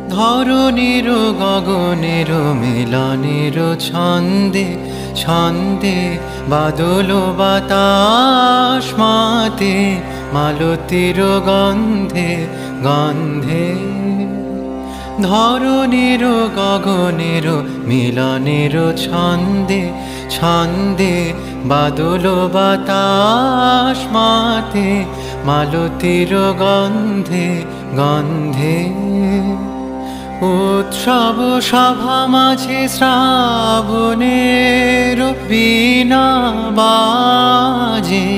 ধরণীর গগনের মিলনের ছন্দে ছন্দে বাদল বাতাস মাতে মালতীর গন্ধে গন্ধে ধরণীর গগনের মিলনের ছন্দে ছন্দে বাদল বাতাস মাতে মালতীর গন্ধে গন্ধে উৎসব সভা মাঝে শ্রাবণের বীণা বাজে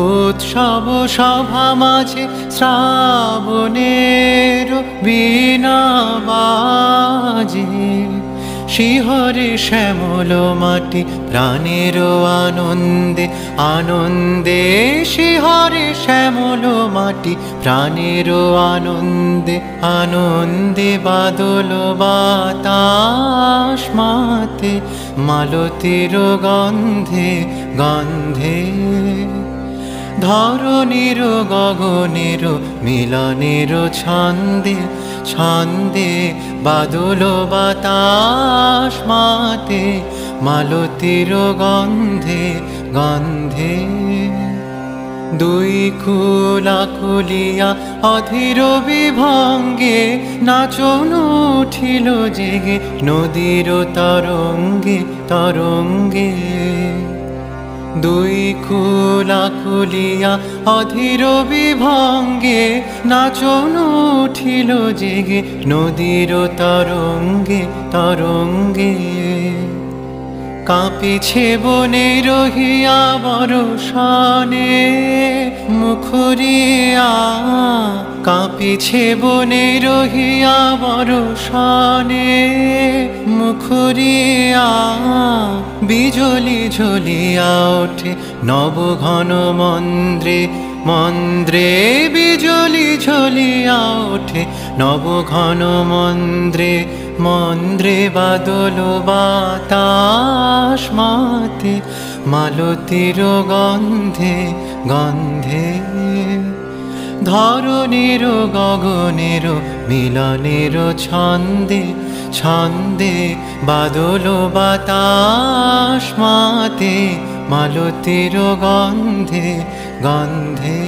উৎসব সভা মাঝে শ্রাবণের বীণা বাজে শিহরে শ্যামল মাটি প্রাণের আনন্দে আনন্দে শিহরে শ্যামল মাটি প্রাণের আনন্দে আনন্দে বাদল বাতাস মাতে মালতীর গন্ধে গন্ধে ধরণীর গগনের মিলনের ছন্দে ছন্দে বাদল বাতাস মাতে মালতীর গন্ধে গন্ধে দুই কুলা কুলিয়া অধীর বিভঙ্গে নাচন উঠিল জেগে নদীর তরঙ্গে তরঙ্গে দুই কুলা কুলিয়া অধীর বিভঙ্গে নাচন উঠিল জেগে নদীর তরঙ্গে তরঙ্গে কাঁপিছে বনে রহিয়া বরষণে মুখরিয়া কাঁপিছে বনে রহিয়া বরষণে মুখরিয়া বিজলি ঝলিয়া ওঠে নবঘন মন্দ্রে মন্দ্রে বিজলি ঝলিয়া ওঠে নবঘন মন্দ্রে মন্দ্রে বাদল বাতাস মাতে মালতীর গন্ধে গন্ধে ধরণীর গগনের মিলনের ছন্দে ছন্দে বাদল বাতাস মাতে মালতীর গন্ধে গন্ধে।